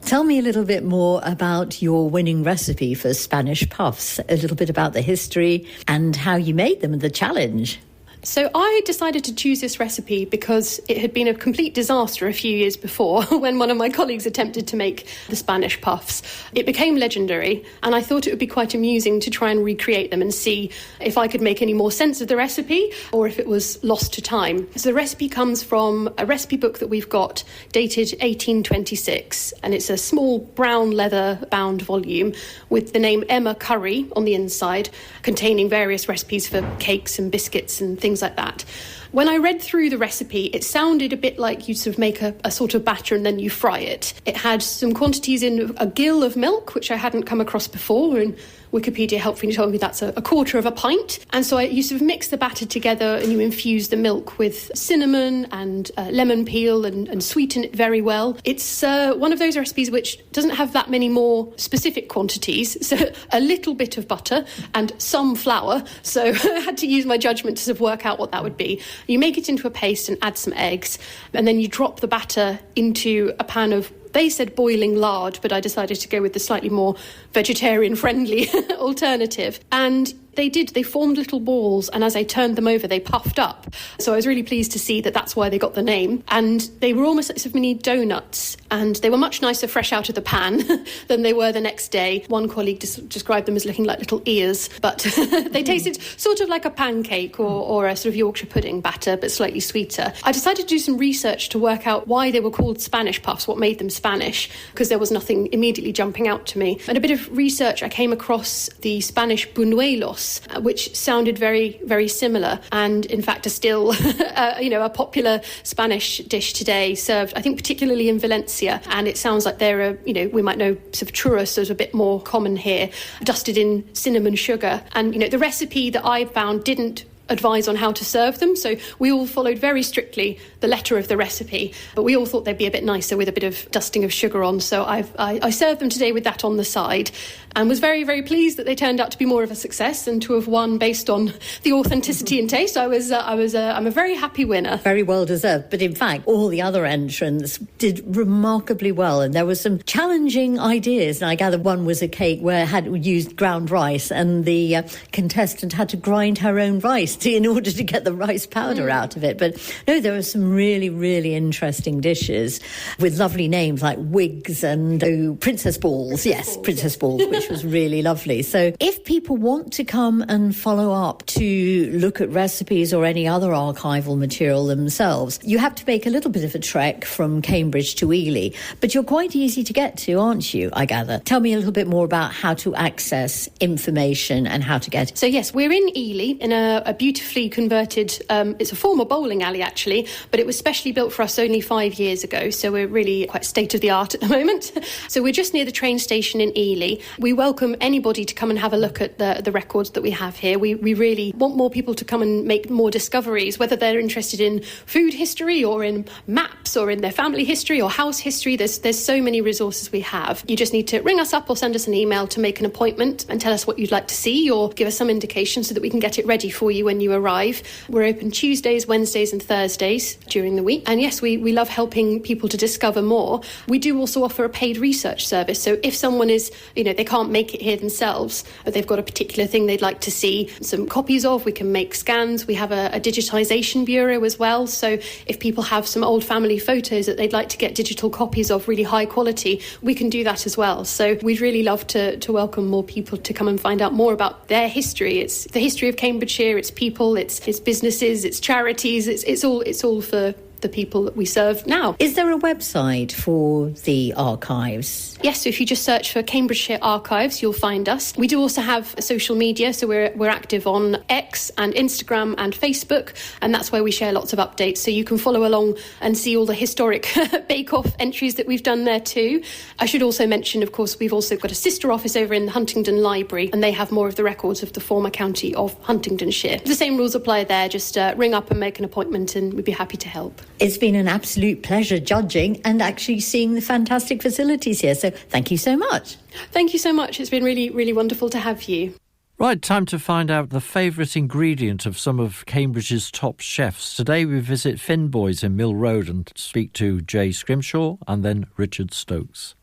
Tell me a little bit more about your winning recipe for Spanish puffs, a little bit about the history and how you made them and the challenge. So I decided to choose this recipe because it had been a complete disaster a few years before when one of my colleagues attempted to make the Spanish puffs. It became legendary, and I thought it would be quite amusing to try and recreate them and see if I could make any more sense of the recipe or if it was lost to time. So the recipe comes from a recipe book that we've got dated 1826, and it's a small brown leather bound volume with the name Emma Curry on the inside, containing various recipes for cakes and biscuits and things like that. When I read through the recipe, it sounded a bit like you sort of make a sort of batter and then you fry it. It had some quantities in a gill of milk, which I hadn't come across before, and Wikipedia helpfully told me that's a quarter of a pint. And so you sort of mix the batter together and you infuse the milk with cinnamon and lemon peel and sweeten it very well. It's one of those recipes which doesn't have that many more specific quantities. So a little bit of butter and some flour. So I had to use my judgment to sort of work out what that would be. You make it into a paste and add some eggs, and then you drop the batter into a pan of, they said boiling lard, but I decided to go with the slightly more vegetarian-friendly alternative. And they formed little balls, and as I turned them over, they puffed up. So I was really pleased to see that that's why they got the name. And they were almost like sort of mini donuts, and they were much nicer fresh out of the pan than they were the next day. One colleague described them as looking like little ears, but they tasted sort of like a pancake or a sort of Yorkshire pudding batter, but slightly sweeter. I decided to do some research to work out why they were called Spanish puffs, what made them Spanish, because there was nothing immediately jumping out to me. And a bit of research, I came across the Spanish buñuelos, puffs, which sounded very, very similar, and in fact are still, a popular Spanish dish today, served, I think, particularly in Valencia. And it sounds like they're, we might know sort of churros is a bit more common here, dusted in cinnamon sugar. And, the recipe that I found didn't advise on how to serve them, so we all followed very strictly the letter of the recipe, but we all thought they'd be a bit nicer with a bit of dusting of sugar on, so I served them today with that on the side, and was very, very pleased that they turned out to be more of a success and to have won based on the authenticity and taste. I'm a very happy winner. Very well deserved, but in fact all the other entrants did remarkably well, and there were some challenging ideas, and I gather one was a cake where it had used ground rice, and the contestant had to grind her own rice in order to get the rice powder out of it. But no, there were some really, really interesting dishes with lovely names like wigs and princess balls. Princess balls, which was really lovely. So if people want to come and follow up to look at recipes or any other archival material themselves, you have to make a little bit of a trek from Cambridge to Ely, but you're quite easy to get to, aren't you, I gather? Tell me a little bit more about how to access information and how to get it. So yes, we're in Ely in a beautifully converted, it's a former bowling alley actually, but it was specially built for us only 5 years ago, so we're really quite state of the art at the moment. So we're just near the train station in Ely. We welcome anybody to come and have a look at the records that we have here. We really want more people to come and make more discoveries, whether they're interested in food history or in maps or in their family history or house history. There's so many resources we have. You just need to ring us up or send us an email to make an appointment and tell us what you'd like to see, or give us some indication so that we can get it ready for you when you arrive. We're open Tuesdays, Wednesdays and Thursdays during the week. And yes, we love helping people to discover more. We do also offer a paid research service. So if someone is, they can't make it here themselves, but they've got a particular thing they'd like to see some copies of, we can make scans. We have a digitisation bureau as well. So if people have some old family photos that they'd like to get digital copies of, really high quality, we can do that as well. So we'd really love to welcome more people to come and find out more about their history. It's the history of Cambridgeshire, it's people, it's businesses, it's charities, it's all for the people that we serve now. Is there a website for the archives? Yes, so if you just search for Cambridgeshire Archives, you'll find us. We do also have social media, so we're active on X and Instagram and Facebook, and that's where we share lots of updates, so you can follow along and see all the historic bake-off entries that we've done there too. I should also mention, of course, we've also got a sister office over in the Huntingdon Library, and they have more of the records of the former county of Huntingdonshire. The same rules apply there. Just ring up and make an appointment, and we'd be happy to help. It's been an absolute pleasure judging and actually seeing the fantastic facilities here. So thank you so much. Thank you so much. It's been really, really wonderful to have you. Right, time to find out the favourite ingredient of some of Cambridge's top chefs. Today we visit Finboy's in Mill Road and speak to Jay Scrimshaw and then Richard Stokes.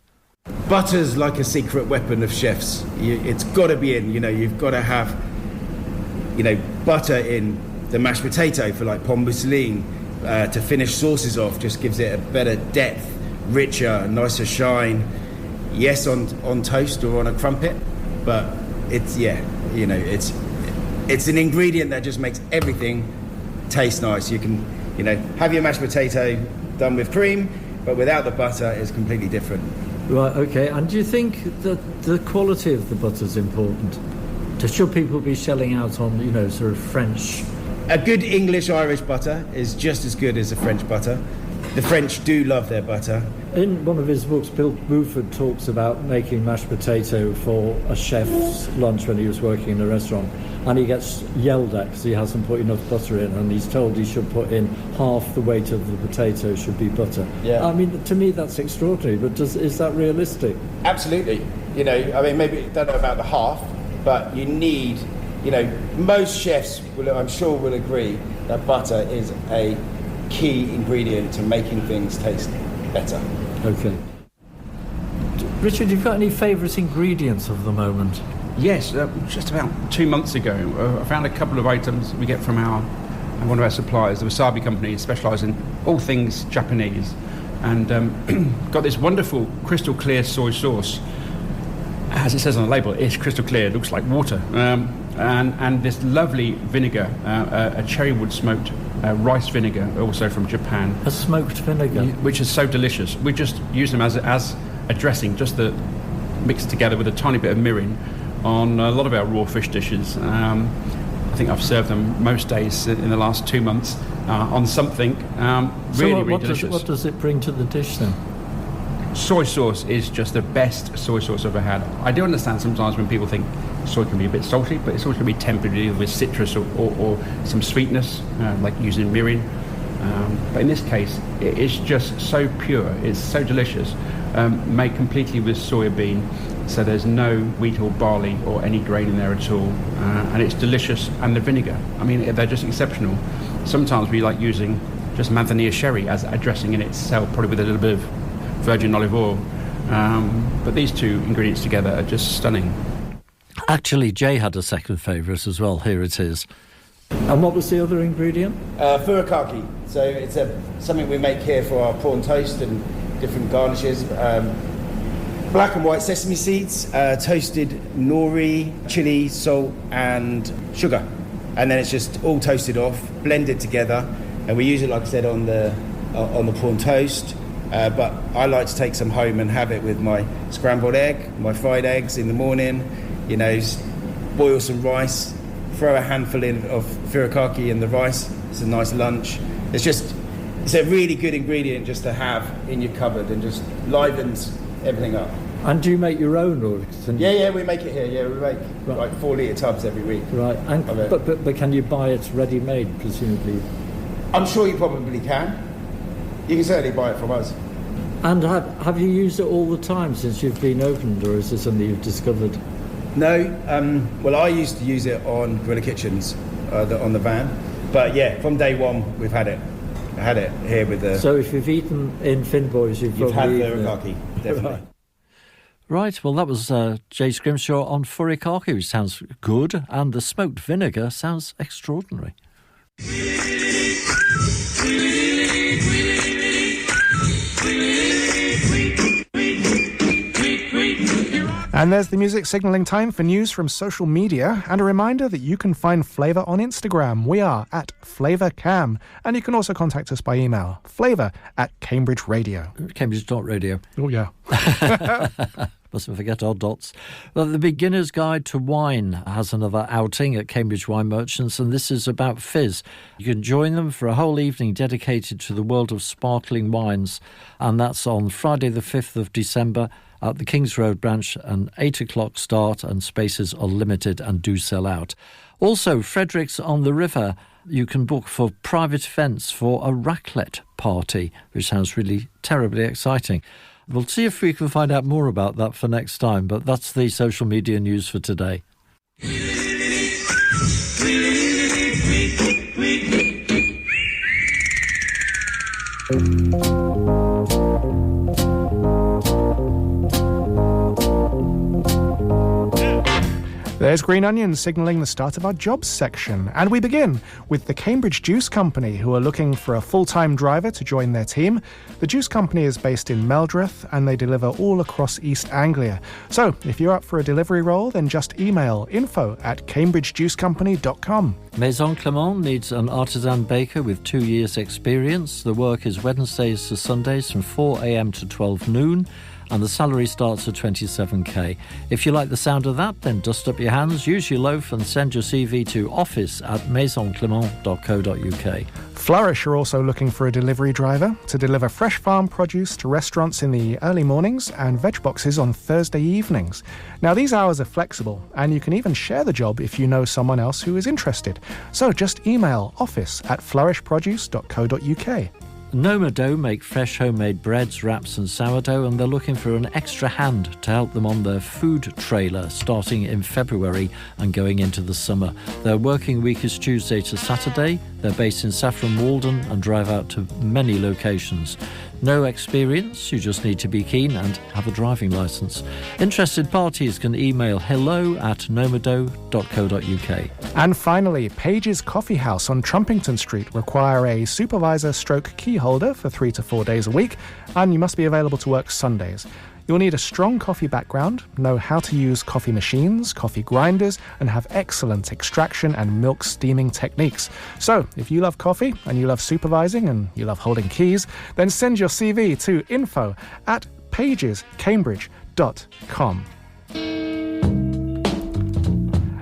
Butter's like a secret weapon of chefs. It's got to be in, you've got to have, butter in the mashed potato for like pomme mousseline. To finish sauces off, just gives it a better depth, richer, nicer shine. Yes, on toast or on a crumpet, but it's an ingredient that just makes everything taste nice. You can, have your mashed potato done with cream, but without the butter, it's completely different. Right, okay. And do you think that the quality of the butter is important? Should people be shelling out on, sort of French? A good English-Irish butter is just as good as a French butter. The French do love their butter. In one of his books, Bill Buford talks about making mashed potato for a chef's lunch when he was working in a restaurant, and he gets yelled at because he hasn't put enough butter in, and he's told he should put in half the weight of the potato should be butter. Yeah. I mean, to me that's extraordinary, but is that realistic? Absolutely. Maybe don't know about the half, but you need... most chefs, I'm sure, will agree that butter is a key ingredient to making things taste better. Okay. Richard, you've got any favourite ingredients of the moment? Yes, just about 2 months ago, I found a couple of items we get from one of our suppliers, the Wasabi Company, specialise in all things Japanese, and got this wonderful crystal clear soy sauce. As it says on the label, it's crystal clear, it looks like water. And this lovely vinegar, a cherry wood smoked rice vinegar, also from Japan. A smoked vinegar? Which is so delicious. We just use them as a dressing, just to mix it together with a tiny bit of mirin. on a lot of our raw fish dishes. I think I've served them most days in the last 2 months on something really delicious. What does it bring to the dish then? Soy sauce is just the best soy sauce I've ever had. I do understand sometimes when people think soy can be a bit salty, but it's also going to be tempered either with citrus or some sweetness, like using mirin. But in this case, it is just so pure. It's so delicious, made completely with soya bean. So there's no wheat or barley or any grain in there at all. And it's delicious. And the vinegar, I mean, they're just exceptional. Sometimes we like using just Manzanilla sherry as a dressing in itself, probably with a little bit of virgin olive oil. But these two ingredients together are just stunning. Actually, Jay had a second favourite as well. Here it is. And what was the other ingredient? Furikake. So it's something we make here for our prawn toast and different garnishes. Black and white sesame seeds, toasted nori, chili, salt and sugar. And then it's just all toasted off, blended together. And we use it, like I said, on the prawn toast. But I like to take some home and have it with my scrambled egg, my fried eggs in the morning, boil some rice, throw a handful in of furikake in the rice. It's a nice lunch. It's a really good ingredient just to have in your cupboard and just livens everything up. And do you make your own? Yeah, we make it here. Yeah, we make like 4 litre tubs every week. Right, but can you buy it ready-made, presumably? I'm sure you probably can. You can certainly buy it from us. And have you used it all the time since you've been opened, or is it something you've discovered? No. Well, I used to use it on Gorilla Kitchens, on the van. But yeah, from day one, we've had it. I had it here with the... So if you've eaten in Finboys, you've had furikake, definitely. Right, well, that was Jay Scrimshaw on furikake, which sounds good, and the smoked vinegar sounds extraordinary. And there's the music signalling time for news from social media, and a reminder that you can find Flavour on Instagram. We are at FlavourCam, and you can also contact us by email, flavour@Cambridge Radio. Cambridge.radio. Oh, yeah. Mustn't forget our dots. Well, the Beginner's Guide to Wine has another outing at Cambridge Wine Merchants, and this is about fizz. You can join them for a whole evening dedicated to the world of sparkling wines, and that's on Friday the 5th of December at the Kings Road branch, an 8 o'clock start, and spaces are limited and do sell out. Also, Fredericks on the River, you can book for private events for a raclette party, which sounds really terribly exciting. We'll see if we can find out more about that for next time, but that's the social media news for today. There's Green Onion signalling the start of our jobs section. And we begin with the Cambridge Juice Company, who are looking for a full-time driver to join their team. The Juice Company is based in Meldreth, and they deliver all across East Anglia. So if you're up for a delivery role, then just email info@cambridgejuicecompany.com. Maison Clement needs an artisan baker with 2 years' experience. The work is Wednesdays to Sundays from 4 a.m. to 12 noon. And the salary starts at 27k. If you like the sound of that, then dust up your hands, use your loaf and send your CV to office@maisonclement.co.uk. Flourish are also looking for a delivery driver to deliver fresh farm produce to restaurants in the early mornings and veg boxes on Thursday evenings. Now, these hours are flexible, and you can even share the job if you know someone else who is interested. So just email office@flourishproduce.co.uk. Noma Dough make fresh homemade breads, wraps and sourdough, and they're looking for an extra hand to help them on their food trailer starting in February and going into the summer. Their working week is Tuesday to Saturday. They're based in Saffron Walden and drive out to many locations. No experience, you just need to be keen and have a driving licence. Interested parties can email hello@nomadough.co.uk. And finally, Page's Coffee House on Trumpington Street require a supervisor/key holder for 3 to 4 days a week, and you must be available to work Sundays. You'll need a strong coffee background, know how to use coffee machines, coffee grinders, and have excellent extraction and milk steaming techniques. So, if you love coffee and you love supervising and you love holding keys, then send your CV to info@pagescambridge.com.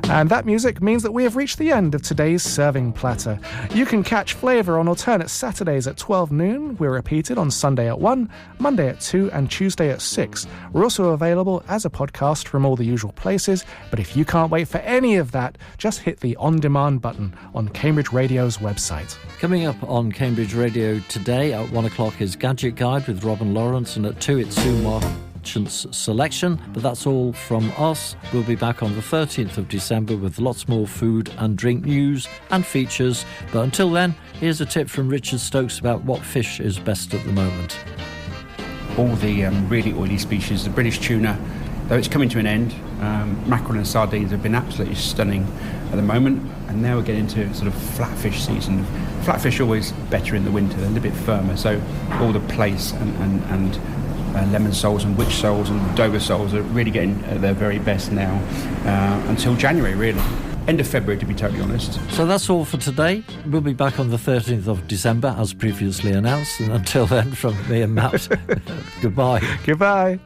And that music means that we have reached the end of today's serving platter. You can catch Flavour on alternate Saturdays at 12 noon. We're repeated on Sunday at 1, Monday at 2 and Tuesday at 6. We're also available as a podcast from all the usual places, but if you can't wait for any of that, just hit the on-demand button on Cambridge Radio's website. Coming up on Cambridge Radio today at 1 o'clock is Gadget Guide with Robin Lawrence, and at 2 it's Sue Marchant's Selection. But that's all from us. We'll be back on the 13th of December with lots more food and drink news and features. But until then, here's a tip from Richard Stokes about what fish is best at the moment. All the really oily species, the British tuna, though it's coming to an end, mackerel and sardines have been absolutely stunning at the moment, and now we're getting into sort of flatfish season. Flatfish are always better in the winter, they're a little bit firmer, so all the plaice and lemon soles and witch soles and Dover soles are really getting their very best now, until January really. End of February, to be totally honest. So that's all for today. We'll be back on the 13th of December, as previously announced, and until then, from me and Matt, goodbye. Goodbye.